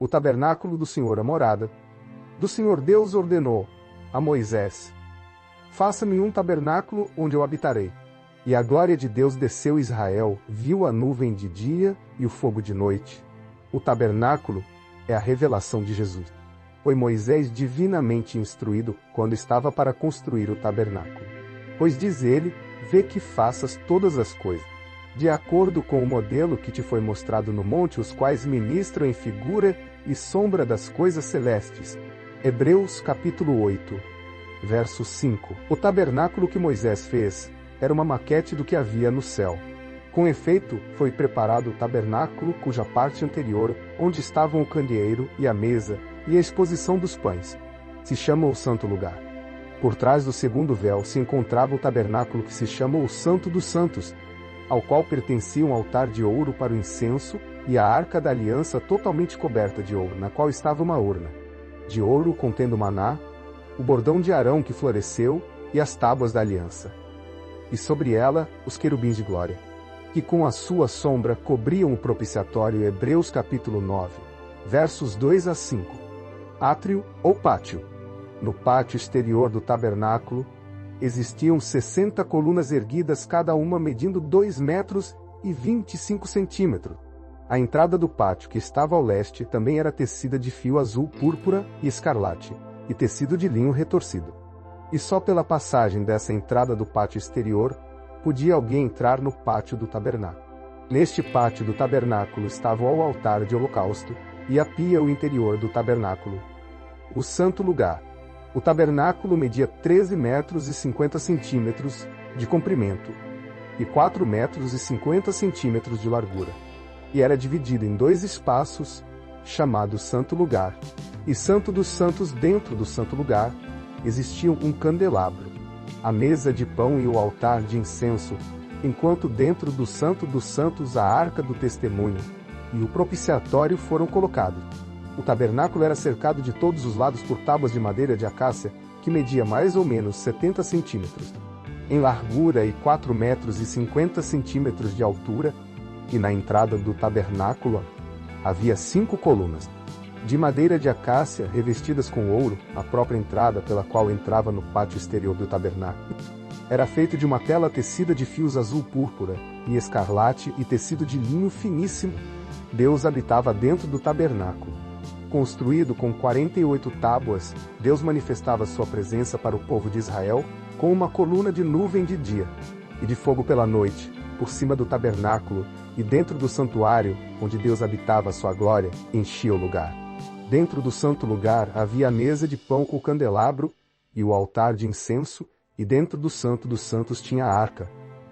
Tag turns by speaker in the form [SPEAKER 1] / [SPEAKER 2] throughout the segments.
[SPEAKER 1] O tabernáculo do Senhor, a morada do Senhor Deus, ordenou a Moisés: faça-me um tabernáculo onde eu habitarei. E a glória de Deus desceu, e Israel viu a nuvem de dia e o fogo de noite. O tabernáculo é a revelação de Jesus. Foi Moisés divinamente instruído quando estava para construir o tabernáculo. Pois diz ele: vê que faças todas as coisas, de acordo com o modelo que te foi mostrado no monte, os quais ministram em figura e sombra das coisas celestes. Hebreus capítulo 8, verso 5. O tabernáculo que Moisés fez era uma maquete do que havia no céu. Com efeito, foi preparado o tabernáculo cuja parte anterior, onde estavam o candeeiro e a mesa, e a exposição dos pães, se chama o Santo Lugar. Por trás do segundo véu se encontrava o tabernáculo que se chama o Santo dos Santos, ao qual pertencia um altar de ouro para o incenso e a arca da aliança totalmente coberta de ouro, na qual estava uma urna de ouro contendo maná, o bordão de Arão que floresceu e as tábuas da aliança. E sobre ela os querubins de glória, que com a sua sombra cobriam o propiciatório. Hebreus capítulo 9, versos 2 a 5. Átrio ou pátio. No pátio exterior do tabernáculo existiam 60 colunas erguidas, cada uma medindo 2 metros e 25 centímetros. A entrada do pátio, que estava ao leste, também era tecida de fio azul, púrpura e escarlate, e tecido de linho retorcido. E só pela passagem dessa entrada do pátio exterior podia alguém entrar no pátio do tabernáculo. Neste pátio do tabernáculo estava o altar de holocausto e a pia, o interior do tabernáculo. O santo lugar. O tabernáculo media 13 metros e 50 centímetros de comprimento e 4 metros e 50 centímetros de largura. E era dividido em 2 espaços, chamados Santo Lugar e Santo dos Santos. Dentro do Santo Lugar existia um candelabro, a mesa de pão e o altar de incenso, enquanto dentro do Santo dos Santos a arca do testemunho e o propiciatório foram colocados. O tabernáculo era cercado de todos os lados por tábuas de madeira de acácia, que media mais ou menos 70 centímetros em largura e 4 metros e 50 centímetros de altura, e na entrada do tabernáculo havia 5 colunas de madeira de acácia revestidas com ouro. A própria entrada pela qual entrava no pátio exterior do tabernáculo era feito de uma tela tecida de fios azul, púrpura e escarlate e tecido de linho finíssimo. Deus habitava dentro do tabernáculo. Construído com 48 tábuas, Deus manifestava sua presença para o povo de Israel com uma coluna de nuvem de dia e de fogo pela noite, por cima do tabernáculo, e dentro do santuário, onde Deus habitava, sua glória enchia o lugar. Dentro do santo lugar havia a mesa de pão com o candelabro e o altar de incenso, e dentro do Santo dos Santos tinha a arca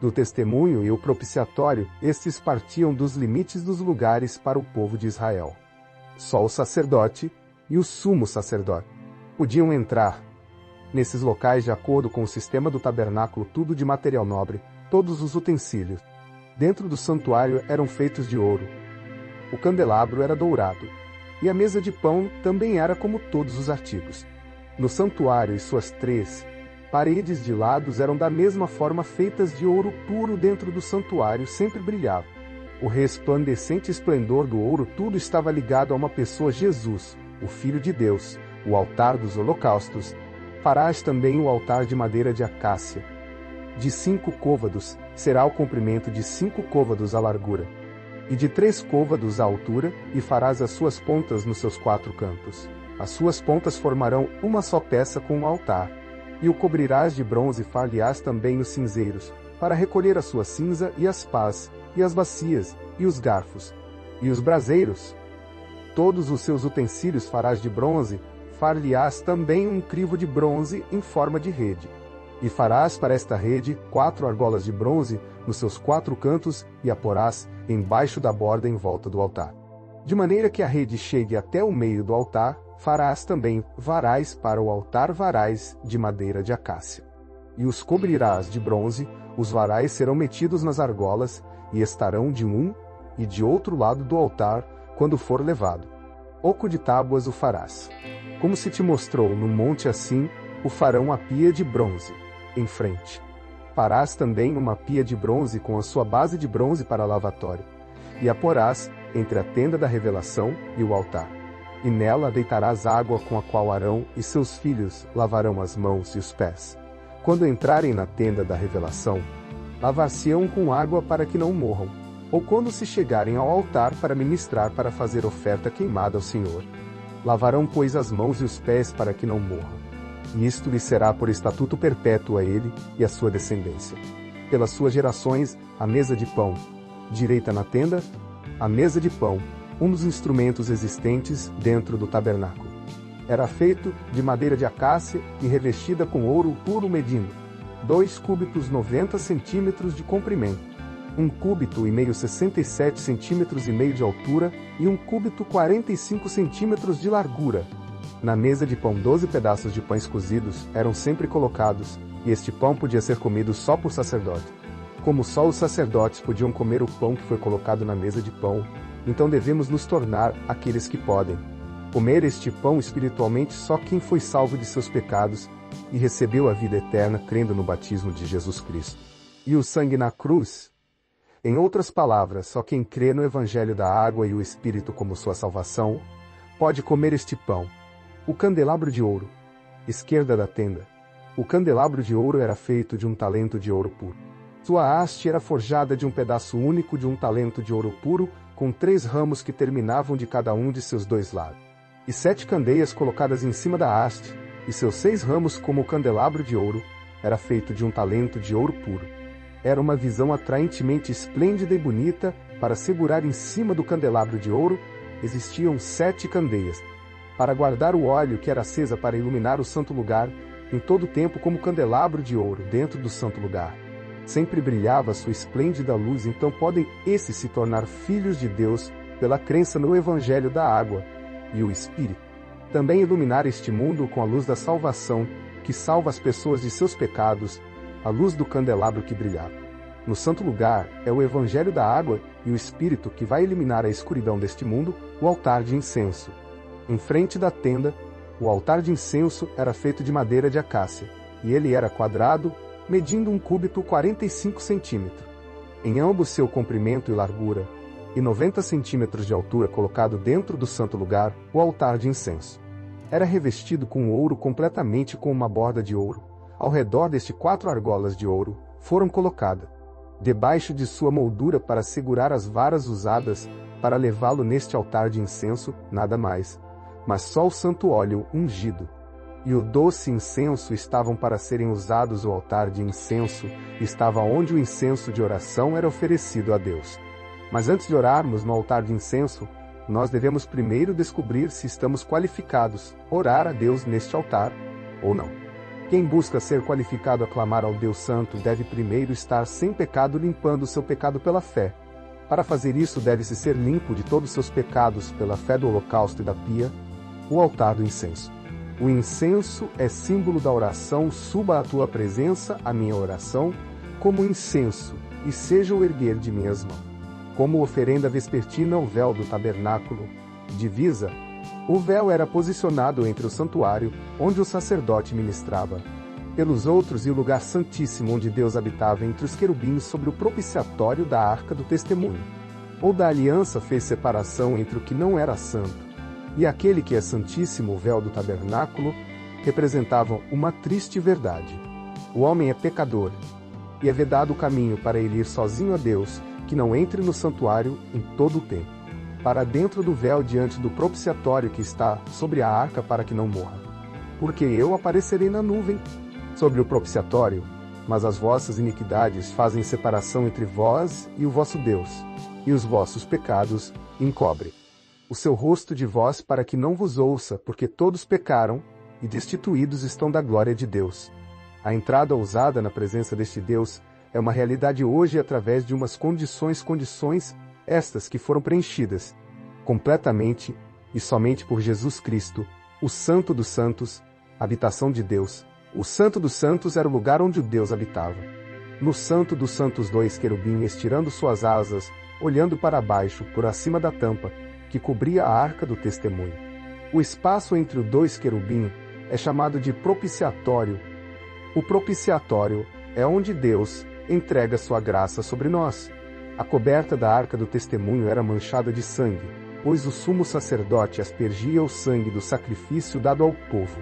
[SPEAKER 1] do testemunho e o propiciatório. Estes partiam dos limites dos lugares para o povo de Israel. Só o sacerdote e o sumo sacerdote podiam entrar nesses locais de acordo com o sistema do tabernáculo, tudo de material nobre. Todos os utensílios dentro do santuário eram feitos de ouro. O candelabro era dourado, e a mesa de pão também era como todos os artigos. No santuário e suas 3 paredes de lados eram da mesma forma feitas de ouro puro. Dentro do santuário sempre brilhava o resplandecente esplendor do ouro. Tudo estava ligado a uma pessoa, Jesus, o Filho de Deus. O altar dos holocaustos. Farás também o altar de madeira de acácia, de 5 côvados, será o comprimento de 5 côvados a largura, e de 3 côvados a altura, e farás as suas pontas nos seus 4 cantos. As suas pontas formarão uma só peça com o altar, e o cobrirás de bronze. Far-lhe-ás também os cinzeiros, para recolher a sua cinza, e as pás, e as bacias, e os garfos, e os braseiros. Todos os seus utensílios farás de bronze. Far-lhe-ás também um crivo de bronze em forma de rede. E farás para esta rede 4 argolas de bronze nos seus 4 cantos, e a porás embaixo da borda em volta do altar, de maneira que a rede chegue até o meio do altar. Farás também varais para o altar, varais de madeira de acácia, e os cobrirás de bronze. Os varais serão metidos nas argolas, e estarão de um e de outro lado do altar quando for levado. Oco de tábuas o farás, como se te mostrou no monte, assim o farão a pia de bronze em frente. Farás também uma pia de bronze com a sua base de bronze para lavatório, e a porás entre a tenda da revelação e o altar. e nela deitarás água com a qual Arão e seus filhos lavarão as mãos e os pés. Quando entrarem na tenda da revelação, lavar-se-ão com água para que não morram, ou quando se chegarem ao altar para ministrar para fazer oferta queimada ao Senhor. Lavarão, pois, as mãos e os pés para que não morram. E isto lhe será por estatuto perpétuo a ele e à sua descendência. Pelas suas gerações, a mesa de pão, direita na tenda, a mesa de pão, um dos instrumentos existentes dentro do tabernáculo. Era feito de madeira de acácia e revestida com ouro puro medindo 2 cúbitos 90 centímetros de comprimento, 1 cúbito e meio 67 centímetros e meio de altura e 1 cúbito 45 centímetros de largura. Na mesa de pão 12 pedaços de pães cozidos eram sempre colocados, e este pão podia ser comido só por sacerdote. Como só os sacerdotes podiam comer o pão que foi colocado na mesa de pão, então devemos nos tornar aqueles que podem comer este pão espiritualmente só quem foi salvo de seus pecados e recebeu a vida eterna crendo no batismo de Jesus Cristo e o sangue na cruz. Em outras palavras, só quem crê no Evangelho da água e o Espírito como sua salvação pode comer este pão. O candelabro de ouro, esquerda da tenda. O candelabro de ouro era feito de um talento de ouro puro. Sua haste era forjada de um pedaço único de um talento de ouro puro, com 3 ramos que terminavam de cada um de seus 2 lados, e 7 candeias colocadas em cima da haste, e seus 6 ramos como o candelabro de ouro, era feito de um talento de ouro puro. Era uma visão atraentemente esplêndida e bonita. Para segurar em cima do candelabro de ouro, existiam 7 candeias, para guardar o óleo que era acesa para iluminar o santo lugar, em todo o tempo como candelabro de ouro dentro do santo lugar. Sempre brilhava sua esplêndida luz. Então podem esses se tornar filhos de Deus pela crença no Evangelho da água e o Espírito. Também iluminar este mundo com a luz da salvação, que salva as pessoas de seus pecados, a luz do candelabro que brilhava. No santo lugar é o Evangelho da água e o Espírito que vai eliminar a escuridão deste mundo, o altar de incenso. Em frente da tenda, o altar de incenso era feito de madeira de acácia, e ele era quadrado, medindo 1 cúbito 45 centímetros. Em ambos seu comprimento e largura, e 90 centímetros de altura colocado dentro do santo lugar, o altar de incenso. Era revestido com ouro completamente com uma borda de ouro. Ao redor deste 4 argolas de ouro foram colocadas, debaixo de sua moldura para segurar as varas usadas para levá-lo neste altar de incenso, nada mais, mas só o santo óleo ungido e o doce incenso estavam para serem usados. O altar de incenso estava onde o incenso de oração era oferecido a Deus. Mas antes de orarmos no altar de incenso, nós devemos primeiro descobrir se estamos qualificados a orar a Deus neste altar ou não. Quem busca ser qualificado a clamar ao Deus Santo deve primeiro estar sem pecado, limpando seu pecado pela fé. Para fazer isso, deve-se ser limpo de todos seus pecados pela fé do holocausto e da pia, o altar do incenso. O incenso é símbolo da oração. Suba à tua presença a minha oração como incenso, e seja o erguer de minhas mãos. Como oferenda vespertina, o véu do tabernáculo, divisa. O véu era posicionado entre o santuário, onde o sacerdote ministrava, pelos outros, e o lugar santíssimo, onde Deus habitava entre os querubins sobre o propiciatório da arca do testemunho, ou da aliança. Fez separação entre o que não era santo e aquele que é santíssimo. O véu do tabernáculo representava uma triste verdade. O homem é pecador, e é vedado o caminho para ele ir sozinho a Deus, que não entre no santuário em todo o tempo, para dentro do véu diante do propiciatório que está sobre a arca, para que não morra. Porque eu aparecerei na nuvem sobre o propiciatório, mas as vossas iniquidades fazem separação entre vós e o vosso Deus, e os vossos pecados encobre o seu rosto de vós, para que não vos ouça, porque todos pecaram e destituídos estão da glória de Deus. A entrada ousada na presença deste Deus é uma realidade hoje através de umas condições estas que foram preenchidas completamente e somente por Jesus Cristo, o Santo dos Santos, habitação de Deus. O Santo dos Santos era o lugar onde o Deus habitava. No Santo dos Santos, 2 querubins estirando suas asas, olhando para baixo, por acima da tampa, que cobria a arca do testemunho. O espaço entre os 2 querubins é chamado de propiciatório. O propiciatório é onde Deus entrega sua graça sobre nós. A coberta da arca do testemunho era manchada de sangue, pois o sumo sacerdote aspergia o sangue do sacrifício dado ao povo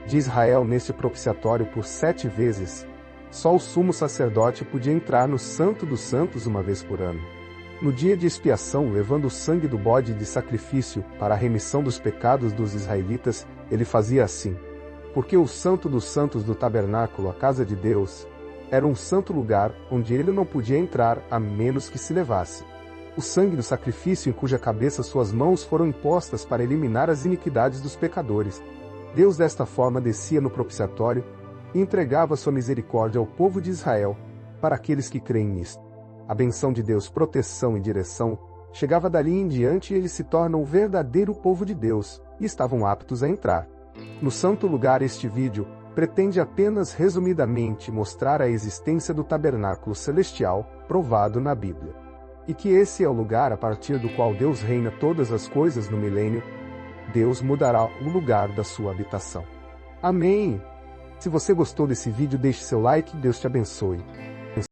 [SPEAKER 1] de Israel neste propiciatório por 7 vezes. Só o sumo sacerdote podia entrar no Santo dos Santos uma vez por ano. No dia de expiação, levando o sangue do bode de sacrifício para a remissão dos pecados dos israelitas, ele fazia assim. Porque o Santo dos Santos do tabernáculo, a casa de Deus, era um santo lugar onde ele não podia entrar a menos que se levasse o sangue do sacrifício em cuja cabeça suas mãos foram impostas para eliminar as iniquidades dos pecadores. Deus desta forma descia no propiciatório e entregava sua misericórdia ao povo de Israel, para aqueles que creem nisto. A benção de Deus, proteção e direção, chegava dali em diante e eles se tornam o verdadeiro povo de Deus, e estavam aptos a entrar no santo lugar. Este vídeo pretende apenas resumidamente mostrar a existência do tabernáculo celestial, provado na Bíblia. E que esse é o lugar a partir do qual Deus reina todas as coisas no milênio. Deus mudará o lugar da sua habitação. Amém! Se você gostou desse vídeo, deixe seu like e Deus te abençoe.